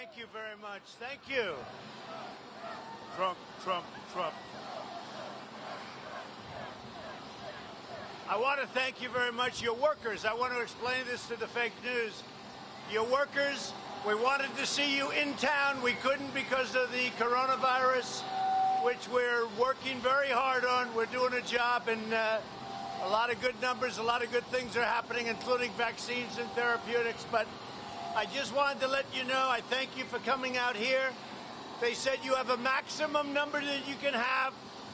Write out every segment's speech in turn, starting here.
Thank you very much. Thank you. Trump, Trump, Trump. I want to thank you very much. Your workers, I want to explain this to the fake news. Your workers, we wanted to see you in town. We couldn't because of the coronavirus, which we're working very hard on. We're doing a job, and a lot of good numbers, a lot of good things are happening, including vaccines and therapeutics. But I just wanted to let you know, I thank you for coming out here. They said you have a maximum number that you can have,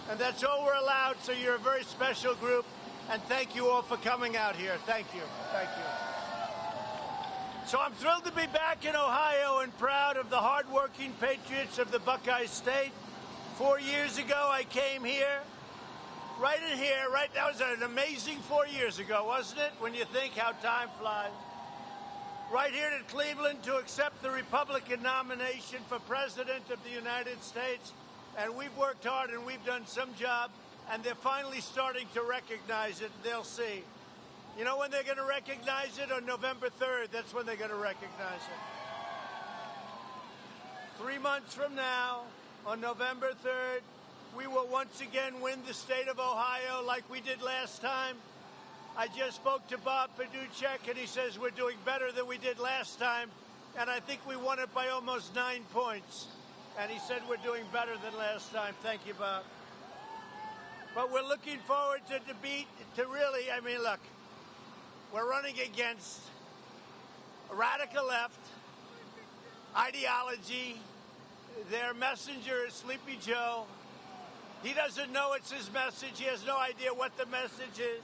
and that's all we're allowed, so you're a very special group. And thank you all for coming out here. Thank you. Thank you. So I'm thrilled to be back in Ohio and proud of the hardworking patriots of the Buckeye State. 4 years ago, I came here, right in here, right. That was an amazing 4 years ago, wasn't it? When you think how time flies. Right here to Cleveland to accept the Republican nomination for President of the United States. And we've worked hard and we've done some job. And they're finally starting to recognize it. They'll see. You know when they're going to recognize it? On November 3rd. That's when they're going to recognize it. 3 months from now, on November 3rd, we will once again win the state of Ohio like we did last time. I just spoke to Bob Paduchek, and he says we're doing better than we did last time. And I think we won it by almost 9 points. And he said we're doing better than last time. Thank you, Bob. But we're looking forward to really, I mean, look, we're running against a radical left ideology. Their messenger is Sleepy Joe. He doesn't know it's his message. He has no idea what the message is.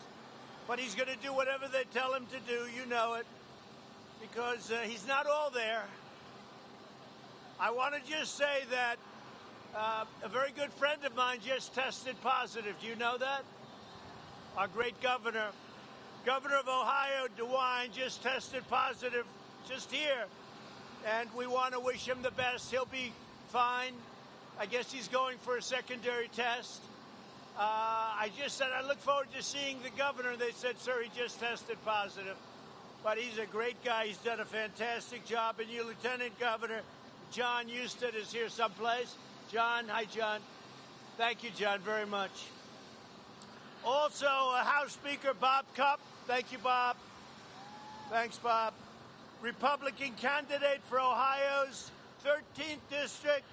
But he's going to do whatever they tell him to do. You know it. Because he's not all there. I want to just say that a very good friend of mine just tested positive. Do you know that? Our great governor of Ohio, DeWine, just tested positive just here. And we want to wish him the best. He'll be fine. I guess he's going for a secondary test. I just said I look forward to seeing the governor. They said, sir, he just tested positive. But he's a great guy. He's done a fantastic job. And your Lieutenant Governor, John Husted, is here someplace. John, hi, John. Thank you, John, very much. Also, House Speaker Bob Cupp. Thank you, Bob. Thanks, Bob. Republican candidate for Ohio's 13th District,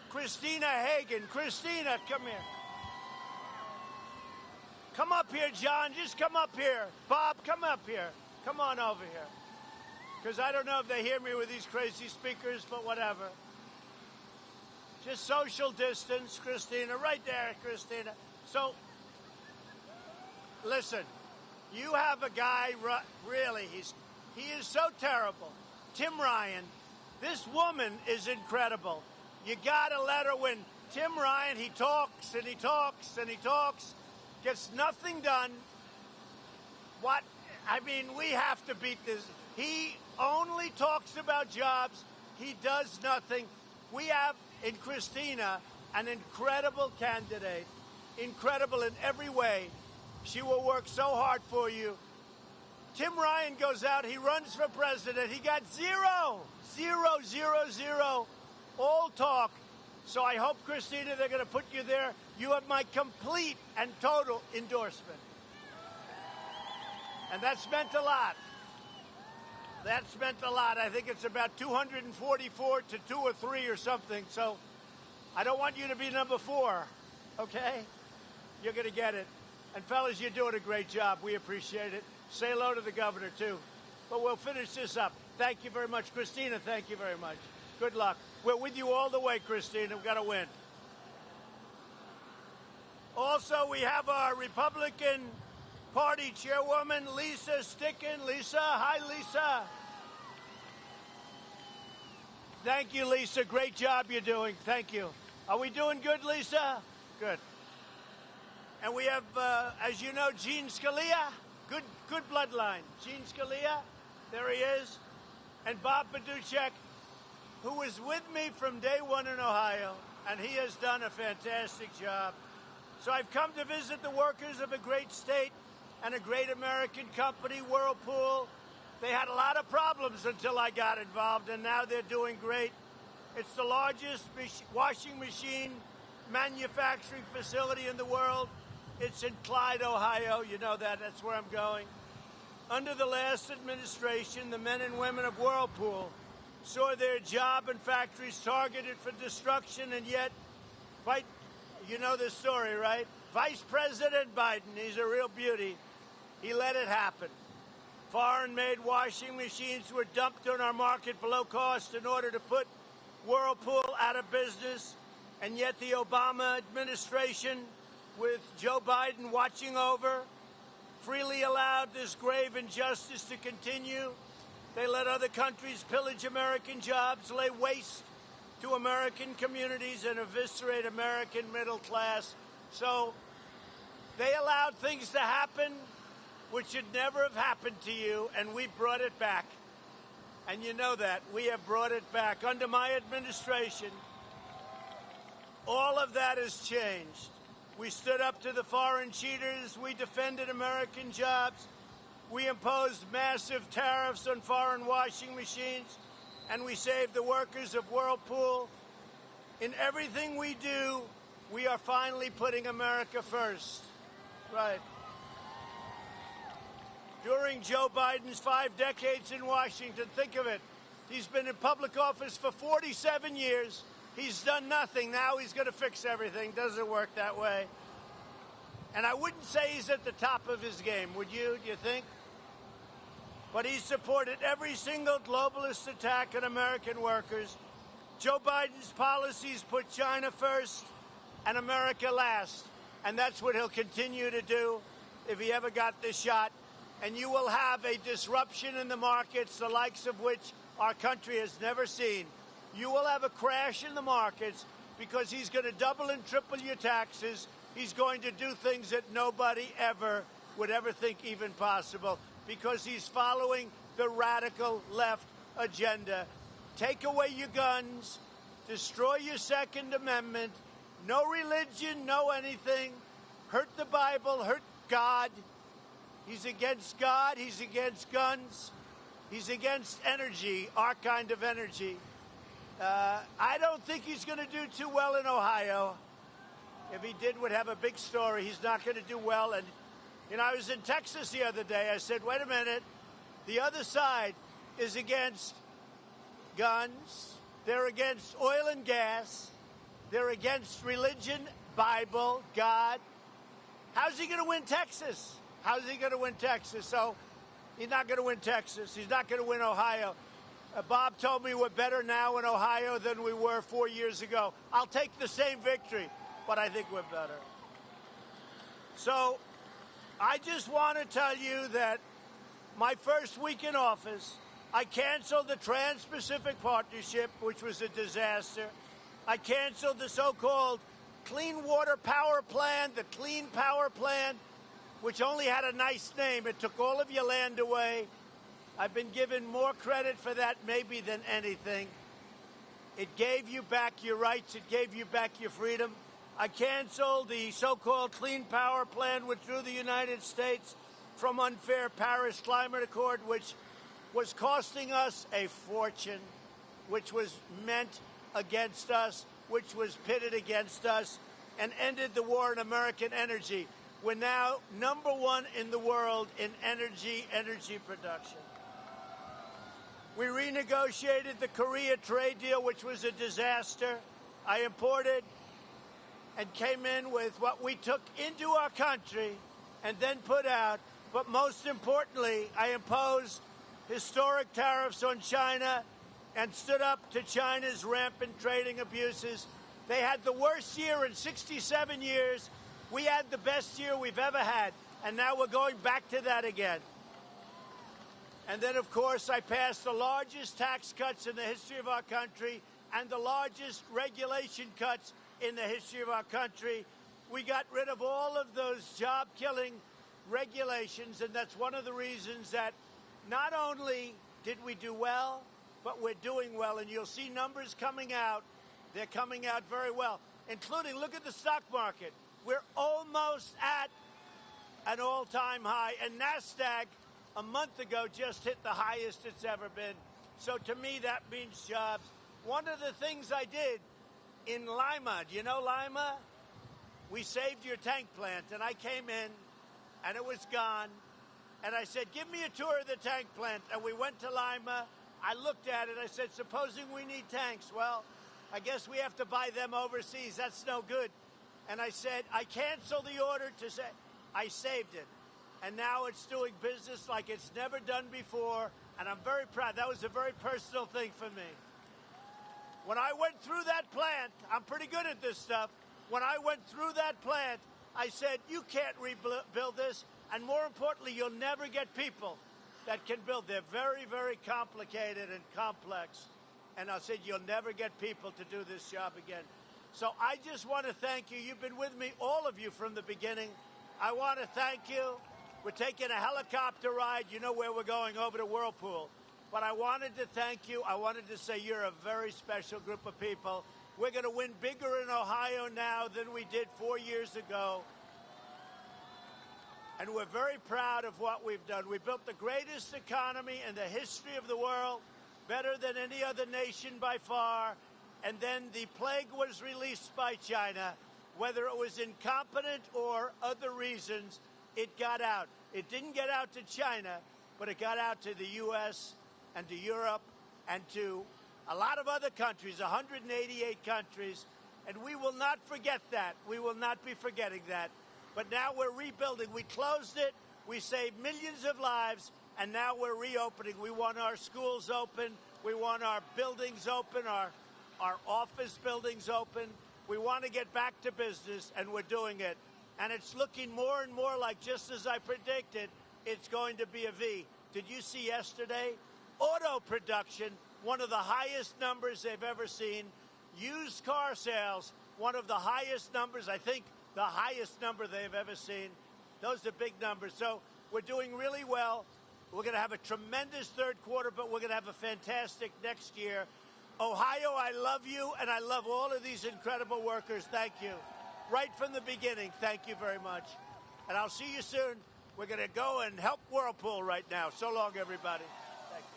Christina Hagan. Christina, come here. Come up here, John. Just come up here. Bob, come up here. Come on over here. Because I don't know if they hear me with these crazy speakers, but whatever. Just social distance, Christina. Right there, Christina. So, listen, you have a guy, really, he is so terrible. Tim Ryan, this woman is incredible. You got to let her win. Tim Ryan, he talks and he talks and he talks, gets nothing done. What? I mean, we have to beat this. He only talks about jobs. He does nothing. We have in Christina an incredible candidate, incredible in every way. She will work so hard for you. Tim Ryan goes out, he runs for president. He got zero, all talk. So I hope, Christina, they're going to put you there. You have my complete and total endorsement. And that's meant a lot. That's meant a lot. I think it's about 244 to 2 or 3 or something. So I don't want you to be number 4, okay? You're going to get it. And fellas, you're doing a great job. We appreciate it. Say hello to the governor, too. But we'll finish this up. Thank you very much. Christina, thank you very much. Good luck. We're with you all the way, Christina. We've got to win. Also, we have our Republican Party Chairwoman, Lisa Sticken. Lisa, hi, Lisa. Thank you, Lisa. Great job you're doing. Thank you. Are we doing good, Lisa? Good. And we have, as you know, Gene Scalia. Good bloodline. Gene Scalia, there he is. And Bob Paduchek, who was with me from day one in Ohio, and he has done a fantastic job. So I've come to visit the workers of a great state and a great American company, Whirlpool. They had a lot of problems until I got involved, and now they're doing great. It's the largest washing machine manufacturing facility in the world. It's in Clyde, Ohio. You know that. That's where I'm going. Under the last administration, the men and women of Whirlpool saw their job and factories targeted for destruction, and yet, you know this story, right? Vice President Biden, he's a real beauty. He let it happen. Foreign-made washing machines were dumped on our market below cost in order to put Whirlpool out of business, and yet the Obama administration, with Joe Biden watching over, freely allowed this grave injustice to continue. They let other countries pillage American jobs, lay waste to American communities, and eviscerate American middle class. So they allowed things to happen which should never have happened to you, and we brought it back. And you know that. We have brought it back. Under my administration, all of that has changed. We stood up to the foreign cheaters. We defended American jobs. We imposed massive tariffs on foreign washing machines, and we saved the workers of Whirlpool. In everything we do, we are finally putting America first. Right. During Joe Biden's 5 decades in Washington, think of it, he's been in public office for 47 years. He's done nothing. Now he's going to fix everything. Doesn't work that way. And I wouldn't say he's at the top of his game, would you? Do you think? But he supported every single globalist attack on American workers. Joe Biden's policies put China first and America last. And that's what he'll continue to do if he ever got this shot. And you will have a disruption in the markets, the likes of which our country has never seen. You will have a crash in the markets because he's going to double and triple your taxes. He's going to do things that nobody ever would ever think even possible because he's following the radical left agenda. Take away your guns, destroy your Second Amendment, no religion, no anything, hurt the Bible, hurt God. He's against God, he's against guns, he's against energy, our kind of energy. I don't think he's going to do too well in Ohio. If he did, would have a big story. He's not going to do well. And, you know, I was in Texas the other day. I said, wait a minute. The other side is against guns. They're against oil and gas. They're against religion, Bible, God. How's he going to win Texas? How's he going to win Texas? So he's not going to win Texas. He's not going to win Ohio. Bob told me we're better now in Ohio than we were 4 years ago. I'll take the same victory, but I think we're better. So I just want to tell you that my first week in office, I canceled the Trans-Pacific Partnership, which was a disaster. I canceled the so-called Clean Water Power Plan, the Clean Power Plan, which only had a nice name. It took all of your land away. I've been given more credit for that maybe than anything. It gave you back your rights. It gave you back your freedom. I canceled the so-called Clean Power Plan, withdrew the United States from unfair Paris Climate Accord, which was costing us a fortune, which was meant against us, which was pitted against us, and ended the war on American energy. We're now #1 in the world in energy production. We renegotiated the Korea trade deal, which was a disaster. I imported and came in with what we took into our country and then put out. But most importantly, I imposed historic tariffs on China and stood up to China's rampant trading abuses. They had the worst year in 67 years. We had the best year we've ever had, and now we're going back to that again. And then, of course, I passed the largest tax cuts in the history of our country and the largest regulation cuts in the history of our country. We got rid of all of those job-killing regulations, and that's one of the reasons that not only did we do well, but we're doing well. And you'll see numbers coming out. They're coming out very well, including, look at the stock market. We're almost at an all-time high, and NASDAQ a month ago just hit the highest it's ever been. So to me, that means jobs. one of the things I did in Lima, do you know Lima? We saved your tank plant, and I came in, and it was gone. And I said, give me a tour of the tank plant. And we went to Lima. I looked at it. I said, supposing we need tanks. Well, I guess we have to buy them overseas. That's no good. And I said, I cancel the order to say, I saved it. And now it's doing business like it's never done before. And I'm very proud. That was a very personal thing for me. When I went through that plant, I'm pretty good at this stuff. When I went through that plant, I said, you can't rebuild this. And more importantly, you'll never get people that can build. They're very, very complicated and complex. And I said, you'll never get people to do this job again. So I just want to thank you. You've been with me, all of you, from the beginning. I want to thank you. We're taking a helicopter ride. You know where we're going, over to Whirlpool. But I wanted to thank you. I wanted to say you're a very special group of people. We're going to win bigger in Ohio now than we did 4 years ago. And we're very proud of what we've done. We built the greatest economy in the history of the world, better than any other nation by far. And then the plague was released by China. Whether it was incompetent or other reasons, it got out. It didn't get out to China, but it got out to the U.S. and to Europe and to a lot of other countries, 188 countries. And we will not forget that. We will not be forgetting that. But now we're rebuilding. We closed it. We saved millions of lives. And now we're reopening. We want our schools open. We want our buildings open, our office buildings open. We want to get back to business, and we're doing it. And it's looking more and more like, just as I predicted, it's going to be a V. Did you see yesterday? Auto production, one of the highest numbers they've ever seen. Used car sales, one of the highest numbers, I think the highest number they've ever seen. Those are big numbers. So we're doing really well. We're going to have a tremendous third quarter, but we're going to have a fantastic next year. Ohio, I love you, and I love all of these incredible workers. Thank you. Right from the beginning, thank you very much. And I'll see you soon. We're going to go and help Whirlpool right now. So long, everybody.